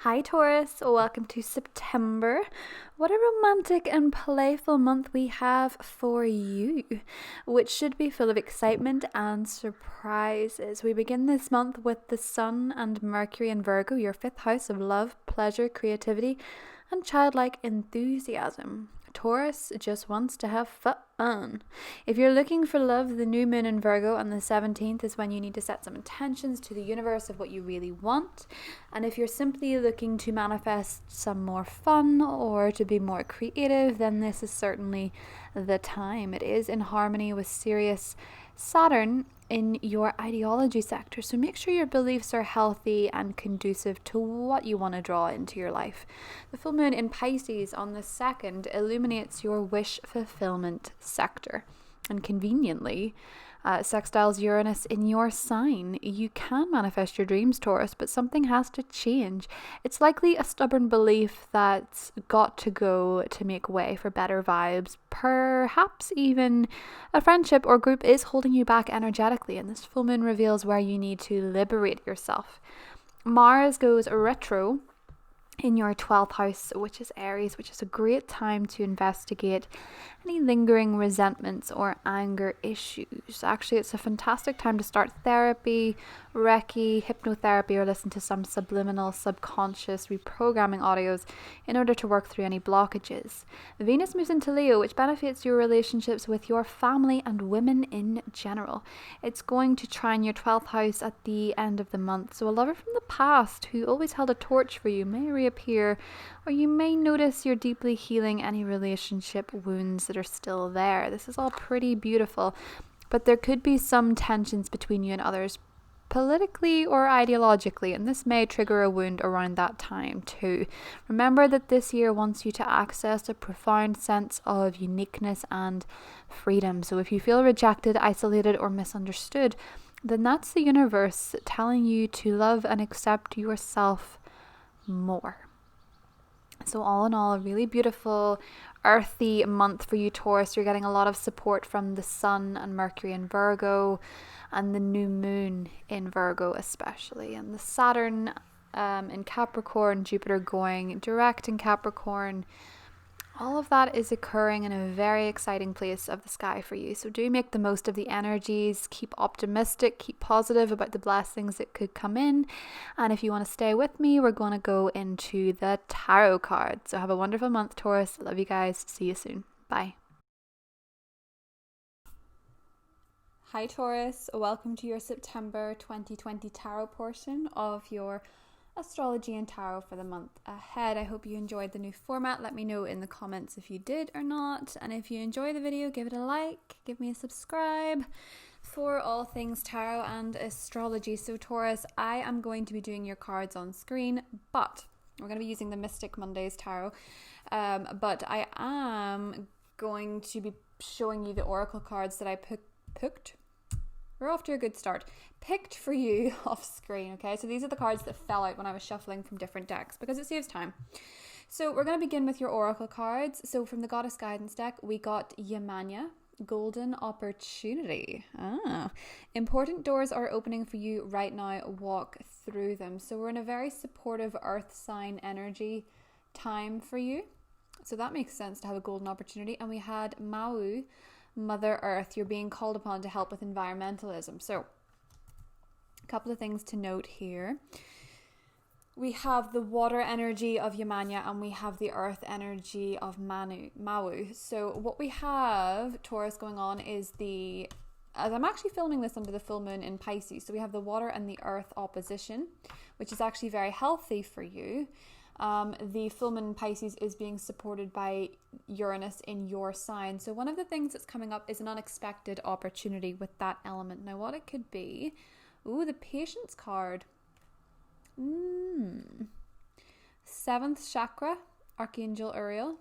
Hi Taurus, welcome to September. What a romantic and playful month we have for you, which should be full of excitement and surprises. We begin this month with the Sun and Mercury in Virgo, your fifth house of love, pleasure, creativity, and childlike enthusiasm. Taurus just wants to have fun. If you're looking for love, the new moon in Virgo on the 17th is when you need to set some intentions to the universe of what you really want. And if you're simply looking to manifest some more fun or to be more creative, then this is certainly the time. It is in harmony with Sirius Saturn in your ideology sector. So make sure your beliefs are healthy and conducive to what you want to draw into your life. The full moon in Pisces on the 2nd illuminates your wish fulfillment sector. And conveniently, sextiles Uranus in your sign. You can manifest your dreams, Taurus, but something has to change. It's likely a stubborn belief that's got to go to make way for better vibes. Perhaps even a friendship or group is holding you back energetically, and this full moon reveals where you need to liberate yourself. Mars goes retro in your 12th house, which is Aries, which is a great time to investigate any lingering resentments or anger issues. Actually, it's a fantastic time to start therapy, Reiki, hypnotherapy, or listen to some subliminal, subconscious reprogramming audios in order to work through any blockages. Venus moves into Leo, which benefits your relationships with your family and women in general. It's going to trine your 12th house at the end of the month, so a lover from the past who always held a torch for you may reappear, or you may notice you're deeply healing any relationship wounds that are still there. This is all pretty beautiful, but there could be some tensions between you and others, politically or ideologically, and this may trigger a wound around that time too. Remember that this year wants you to access a profound sense of uniqueness and freedom. So if you feel rejected, isolated, or misunderstood, then that's the universe telling you to love and accept yourself more. So all in all, a really beautiful, earthy month for you, Taurus. You're getting a lot of support from the Sun and Mercury in Virgo and the new moon in Virgo especially. And the Saturn in Capricorn, Jupiter going direct in Capricorn. All of that is occurring in a very exciting place of the sky for you. So do make the most of the energies. Keep optimistic, keep positive about the blessings that could come in. And if you want to stay with me, we're going to go into the tarot cards. So have a wonderful month, Taurus. Love you guys. See you soon. Bye. Hi Taurus, welcome to your September 2020 tarot portion of your astrology and tarot for the month ahead. I hope you enjoyed the new format. Let me know in the comments if you did or not. And if you enjoy the video, give it a like, give me a subscribe for all things tarot and astrology. So Taurus, I am going to be doing your cards on screen, but we're going to be using the Mystic Mondays tarot. But I am going to be showing you the oracle cards that I picked. We're off to a good start. Picked for you off screen, okay? So these are the cards that fell out when I was shuffling from different decks because it saves time. So we're going to begin with your oracle cards. So from the Goddess Guidance deck, we got Yemanya, Golden Opportunity. Important doors are opening for you right now. Walk through them. So we're in a very supportive earth sign energy time for you. So that makes sense to have a golden opportunity. And we had Mau, Mother Earth. You're being called upon to help with environmentalism. So a couple of things to note here. We have the water energy of Yemanya and we have the earth energy of Mau. So what we have, Taurus, going on is as I'm actually filming this under the full moon in Pisces, so we have the water and the earth opposition, which is actually very healthy for you. The full moon in Pisces is being supported by Uranus in your sign. So one of the things that's coming up is an unexpected opportunity with that element. Now what it could be, the Patience card. 7th chakra, Archangel Uriel.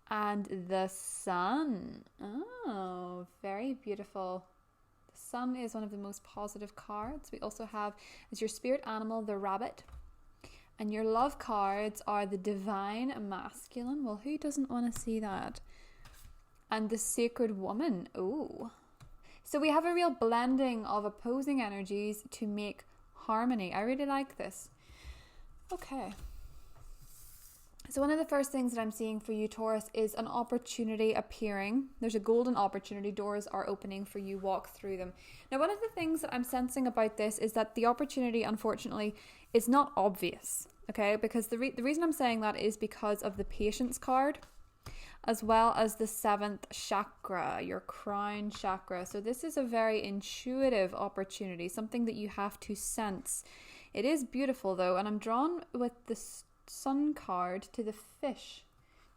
And the Sun. Oh, very beautiful. The Sun is one of the most positive cards. We also have as your spirit animal, the rabbit. And your love cards are the Divine Masculine. Well, who doesn't want to see that? And the Sacred Woman. Oh. So we have a real blending of opposing energies to make harmony. I really like this. Okay. So one of the first things that I'm seeing for you, Taurus, is an opportunity appearing. There's a golden opportunity. Doors are opening for you. Walk through them. Now, one of the things that I'm sensing about this is that the opportunity, unfortunately, is not obvious. Okay, because the reason I'm saying that is because of the Patience card, as well as the 7th chakra, your crown chakra. So this is a very intuitive opportunity, something that you have to sense. It is beautiful though, and I'm drawn with the Sun card to the fish.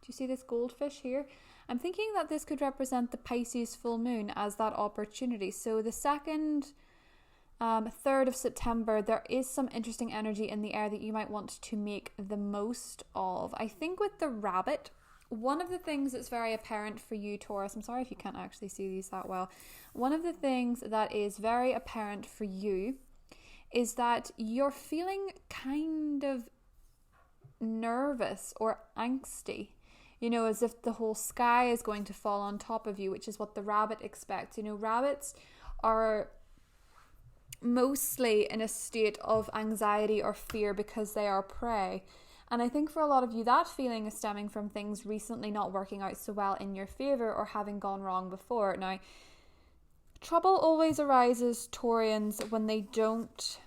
Do you see this goldfish here? I'm thinking that this could represent the Pisces full moon as that opportunity. So the 2nd, 3rd of September, there is some interesting energy in the air that you might want to make the most of. I think with the rabbit, one of the things that's very apparent for you, Taurus, I'm sorry if you can't actually see these that well. One of the things that is very apparent for you is that you're feeling kind of nervous or angsty, you know, as if the whole sky is going to fall on top of you, which is what the rabbit expects. You know, rabbits are mostly in a state of anxiety or fear because they are prey. And I think for a lot of you, that feeling is stemming from things recently not working out so well in your favor or having gone wrong before. Now, trouble always arises, Taurians, when they don't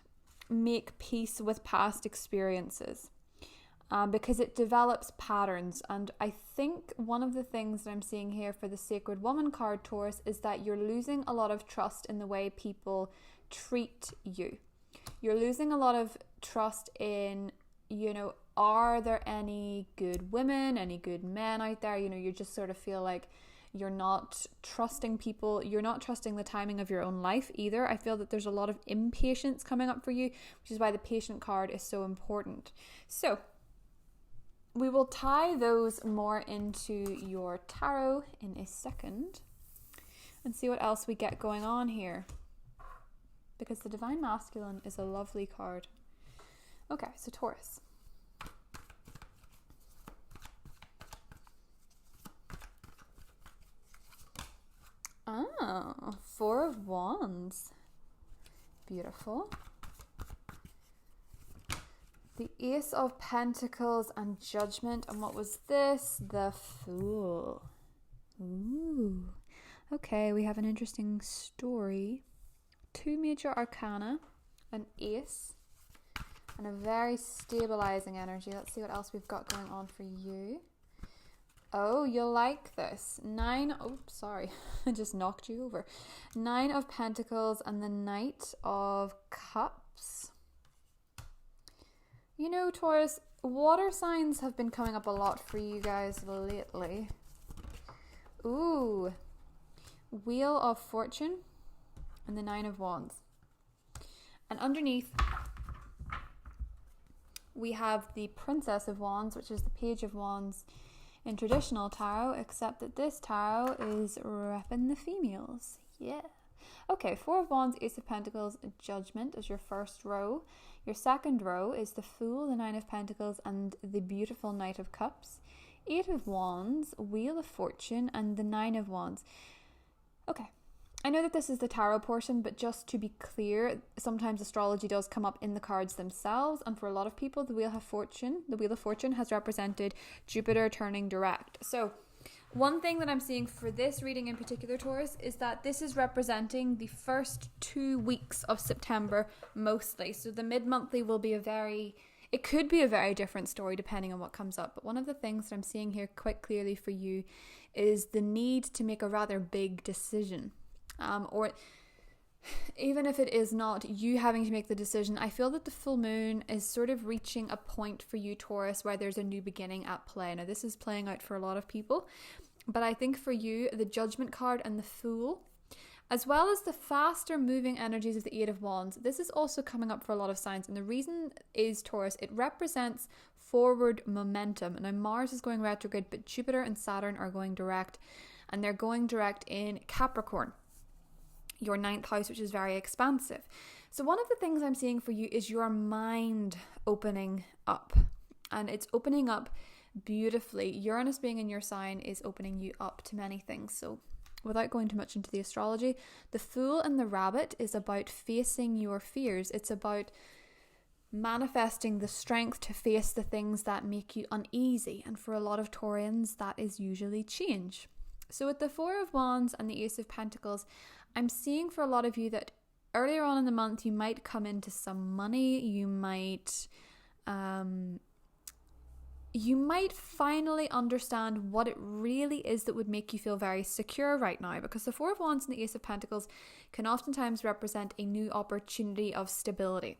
make peace with past experiences. Because it develops patterns. And I think one of the things that I'm seeing here for the Sacred Woman card, Taurus, is that you're losing a lot of trust in the way people treat you. You're losing a lot of trust in, you know, are there any good women, any good men out there? You know, you just sort of feel like you're not trusting people. You're not trusting the timing of your own life either. I feel that there's a lot of impatience coming up for you, which is why the Patient card is so important. So we will tie those more into your tarot in a second and see what else we get going on here, because the Divine Masculine is a lovely card. Okay, so Taurus. Ah, 4 of Wands. Beautiful. The Ace of Pentacles and Judgment. And what was this? The Fool. Ooh. Okay, we have an interesting story. 2 major arcana, an ace, and a very stabilizing energy. Let's see what else we've got going on for you. Oh, you'll like this. 9, oh, sorry, I just knocked you over. 9 of Pentacles and the Knight of Cups. You know, Taurus, water signs have been coming up a lot for you guys lately. Ooh, Wheel of Fortune and the 9 of Wands. And underneath, we have the Princess of Wands, which is the Page of Wands in traditional tarot, except that this tarot is repping the females. Yeah. Okay, 4 of Wands, Ace of Pentacles, Judgment is your first row. Your second row is the Fool, the 9 of Pentacles, and the beautiful Knight of Cups. 8 of Wands, Wheel of Fortune, and the 9 of Wands. Okay, I know that this is the tarot portion, but just to be clear, sometimes astrology does come up in the cards themselves, and for a lot of people, the Wheel of Fortune has represented Jupiter turning direct. So one thing that I'm seeing for this reading in particular, Taurus, is that this is representing the first 2 weeks of September mostly. So the mid-monthly will be it could be a very different story depending on what comes up. But one of the things that I'm seeing here quite clearly for you is the need to make a rather big decision. Or even if it is not you having to make the decision, I feel that the full moon is sort of reaching a point for you, Taurus, where there's a new beginning at play. Now, this is playing out for a lot of people, but I think for you, the Judgment card and the Fool, as well as the faster moving energies of the 8 of Wands, this is also coming up for a lot of signs. And the reason is, Taurus, it represents forward momentum. Now, Mars is going retrograde, but Jupiter and Saturn are going direct, and they're going direct in Capricorn, your 9th house, which is very expansive. So one of the things I'm seeing for you is your mind opening up, and it's opening up beautifully. Uranus being in your sign is opening you up to many things. So without going too much into the astrology, the Fool and the Rabbit is about facing your fears. It's about manifesting the strength to face the things that make you uneasy. And for a lot of Taurians, that is usually change. So with the Four of Wands and the Ace of Pentacles, I'm seeing for a lot of you that earlier on in the month, you might come into some money. You might finally understand what it really is that would make you feel very secure right now, because the Four of Wands and the Ace of Pentacles can oftentimes represent a new opportunity of stability.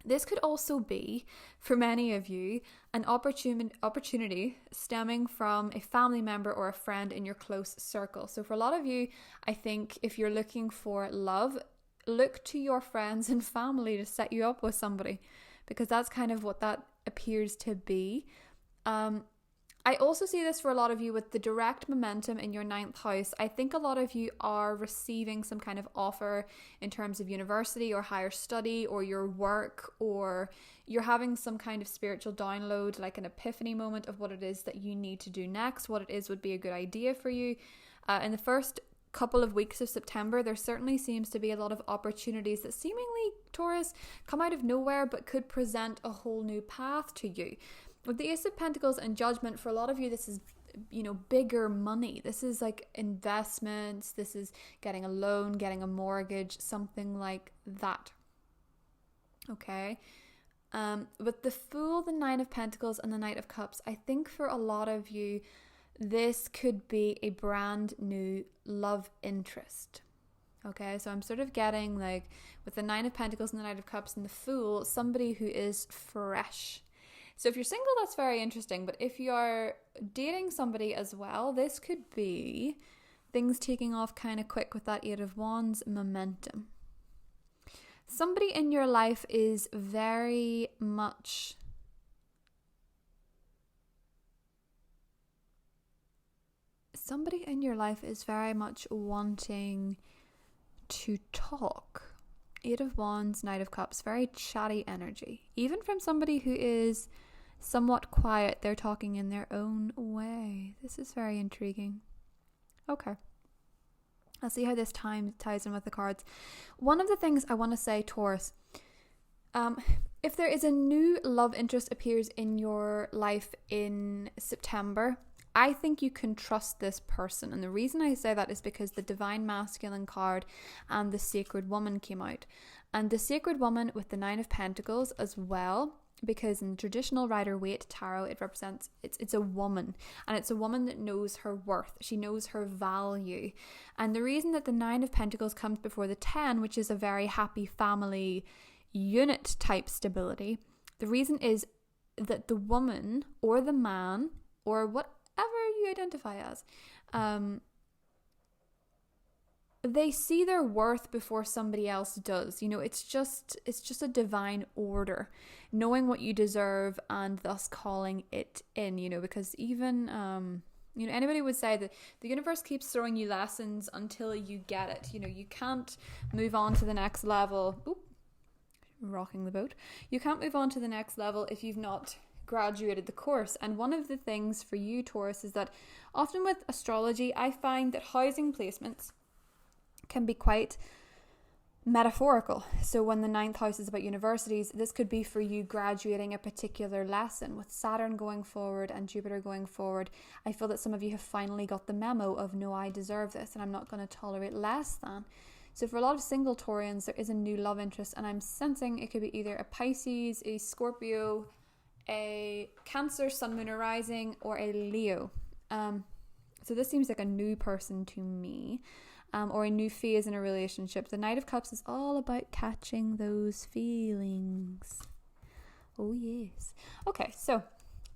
This could also be, for many of you, an opportunity stemming from a family member or a friend in your close circle. So for a lot of you, I think if you're looking for love, look to your friends and family to set you up with somebody, because that's kind of what that appears to be. I also see this for a lot of you with the direct momentum in your 9th house. I think a lot of you are receiving some kind of offer in terms of university or higher study or your work, or you're having some kind of spiritual download, like an epiphany moment of what it is that you need to do next, what it is would be a good idea for you. In the first couple of weeks of September, there certainly seems to be a lot of opportunities that seemingly, Taurus, come out of nowhere but could present a whole new path to you. With the Ace of Pentacles and Judgment, for a lot of you, this is, bigger money. This is like investments. This is getting a loan, getting a mortgage, something like that. Okay. With the Fool, the Nine of Pentacles, and the Knight of Cups, I think for a lot of you, this could be a brand new love interest. Okay, so I'm sort of getting, like, with the Nine of Pentacles and the Knight of Cups and the Fool, somebody who is fresh. So if you're single, that's very interesting. But if you're dating somebody as well, this could be things taking off kind of quick with that Eight of Wands momentum. Somebody in your life is very much wanting to talk. Eight of Wands, Knight of Cups, very chatty energy. Even from somebody who is somewhat quiet, they're talking in their own way. This is very intriguing. Okay. I'll see how this ties in with the cards. One of the things I want to say, Taurus, if there is a new love interest appears in your life in September, I think you can trust this person. And the reason I say that is because the Divine Masculine card and the Sacred Woman came out. And the Sacred Woman with the Nine of Pentacles as well, because in traditional Rider-Waite tarot, it represents, it's a woman. And it's a woman that knows her worth. She knows her value. And the reason that the Nine of Pentacles comes before the 10, which is a very happy family unit type stability, the reason is that the woman or the man or whatever you identify as, they see their worth before somebody else does. It's just a divine order, knowing what you deserve and thus calling it in, because even anybody would say that the universe keeps throwing you lessons until you get it. You can't move on to the next level. Oop, rocking the boat. You can't move on to the next level if you've not graduated the course. And one of the things for you, Taurus, is that often with astrology, I find that housing placements can be quite metaphorical. So when the 9th house is about universities, this could be for you graduating a particular lesson. With Saturn going forward and Jupiter going forward, I feel that some of you have finally got the memo of, no, I deserve this and I'm not going to tolerate less than. So for a lot of single Taurians, there is a new love interest, and I'm sensing it could be either a Pisces, a Scorpio, a Cancer, Sun, Moon, or Rising, or a Leo. So this seems like a new person to me, or a new phase in a relationship. The Knight of Cups is all about catching those feelings. Oh yes. Okay, so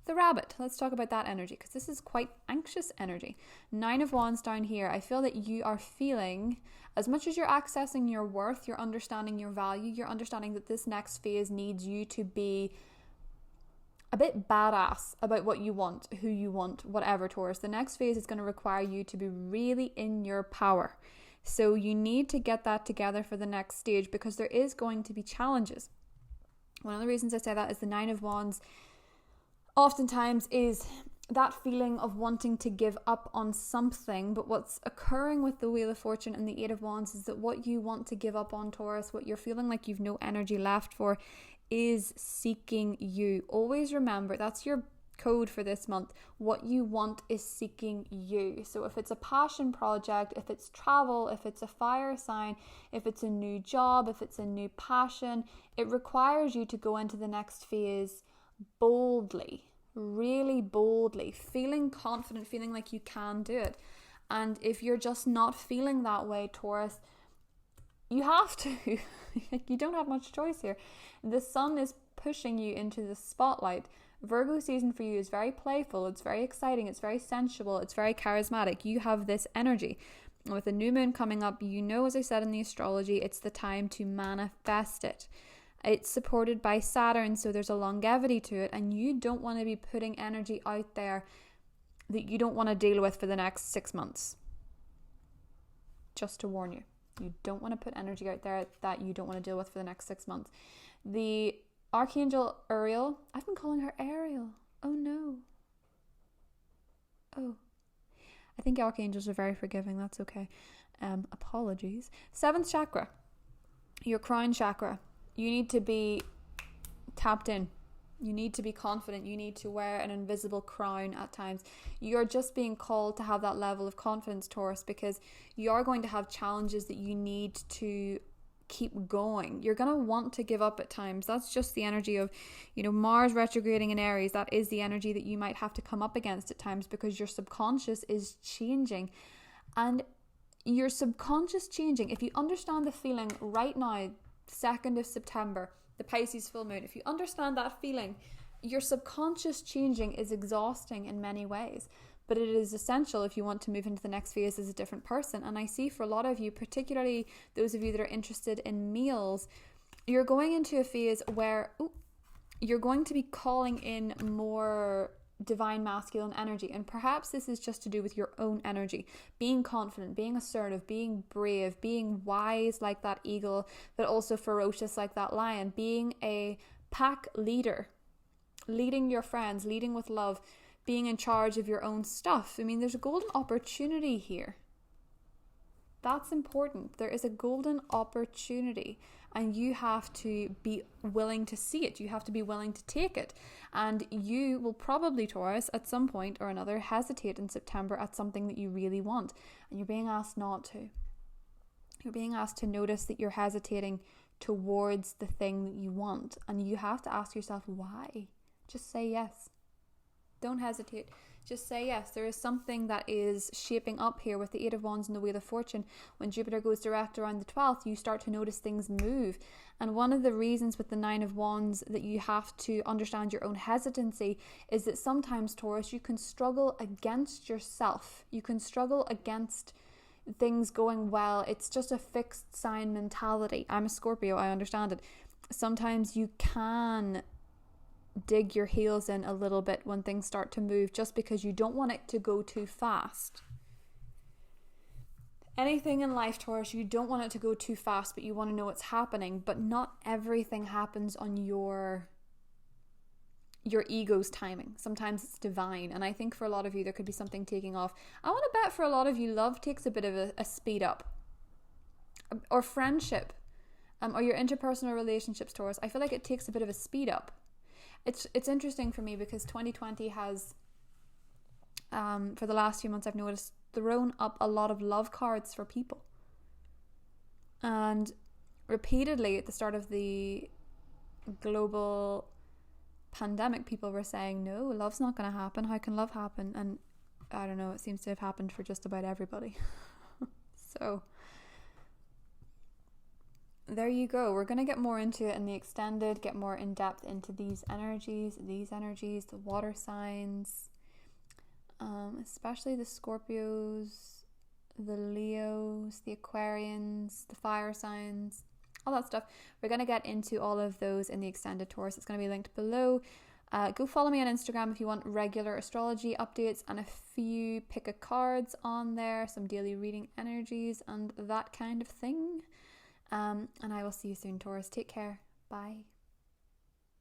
the Rabbit. Let's talk about that energy, because this is quite anxious energy. Nine of Wands down here. I feel that you are feeling, as much as you're accessing your worth, you're understanding your value, you're understanding that this next phase needs you to be a bit badass about what you want, who you want, whatever, Taurus. The next phase is going to require you to be really in your power. So you need to get that together for the next stage, because there is going to be challenges. One of the reasons I say that is the Nine of Wands oftentimes is that feeling of wanting to give up on something. But what's occurring with the Wheel of Fortune and the Eight of Wands is that what you want to give up on, Taurus, what you're feeling like you've no energy left for, is seeking you. Always remember, that's your code for this month. What you want is seeking you. So if it's a passion project, if it's travel, if it's a fire sign, if it's a new job, if it's a new passion, it requires you to go into the next phase boldly, really boldly, feeling confident, feeling like you can do it. And if you're just not feeling that way, Taurus, you have to. You don't have much choice here. The sun is pushing you into the spotlight. Virgo season for you is very playful, it's very exciting, it's very sensual, it's very charismatic. You have this energy. And with the new moon coming up, you know, as I said in the astrology, it's the time to manifest it. It's supported by Saturn, so there's a longevity to it, and you don't want to be putting energy out there that you don't want to deal with for the next 6 months. Just to warn you. You don't want to put energy out there that you don't want to deal with for the next 6 months. The Archangel Uriel, I've been calling her Ariel. Oh no. Oh. I think archangels are very forgiving. That's okay. Apologies. 7th chakra, your crown chakra. You need to be tapped in. You need to be confident. You need to wear an invisible crown at times. You're just being called to have that level of confidence, Taurus, because you are going to have challenges that you need to keep going. You're going to want to give up at times. That's just the energy of, Mars retrograding in Aries. That is the energy that you might have to come up against at times, because your subconscious is changing. And your subconscious changing, if you understand the feeling right now, 2nd of September, the Pisces full moon, if you understand that feeling, your subconscious changing is exhausting in many ways, but it is essential if you want to move into the next phase as a different person. And I see for a lot of you, particularly those of you that are interested in meals, you're going into a phase where you're going to be calling in more divine masculine energy, and perhaps this is just to do with your own energy, being confident, being assertive, being brave, being wise like that eagle, but also ferocious like that lion, being a pack leader, leading your friends, leading with love, being in charge of your own stuff. I mean, there's a golden opportunity here. That's important. There is a golden opportunity, and you have to be willing to see it. You have to be willing to take it. And you will probably, Taurus, at some point or another, hesitate in September at something that you really want. And you're being asked not to. You're being asked to notice that you're hesitating towards the thing that you want. And you have to ask yourself, why? Just say yes. Don't hesitate. Just say yes. There is something that is shaping up here with the Eight of Wands and the Wheel of Fortune. When Jupiter goes direct around the 12th, you start to notice things move. And one of the reasons with the Nine of Wands that you have to understand your own hesitancy is that sometimes, Taurus, you can struggle against yourself. You can struggle against things going well. It's just a fixed sign mentality. I'm a Scorpio, I understand it. Sometimes you can dig your heels in a little bit when things start to move, just because you don't want it to go too fast. Anything in life, Taurus, you don't want it to go too fast, but you want to know what's happening. But not everything happens on your ego's timing. Sometimes it's divine. And I think for a lot of you, there could be something taking off. I want to bet for a lot of you, love takes a bit of a speed up. Or friendship, or your interpersonal relationships, Taurus. I feel like it takes a bit of a speed up. It's interesting for me because 2020 has, for the last few months, I've noticed, thrown up a lot of love cards for people. And repeatedly at the start of the global pandemic, people were saying, no, love's not going to happen. How can love happen? And I don't know, it seems to have happened for just about everybody. So there you go. We're going to get more into it in the extended, get more in depth into these energies, the water signs, especially the Scorpios, the Leos, the Aquarians, the fire signs, all that stuff. We're going to get into all of those in the extended, Taurus. It's going to be linked below. Go follow me on Instagram if you want regular astrology updates and a few pick a cards on there, some daily reading energies and that kind of thing. And I will see you soon, Taurus. Take care. Bye.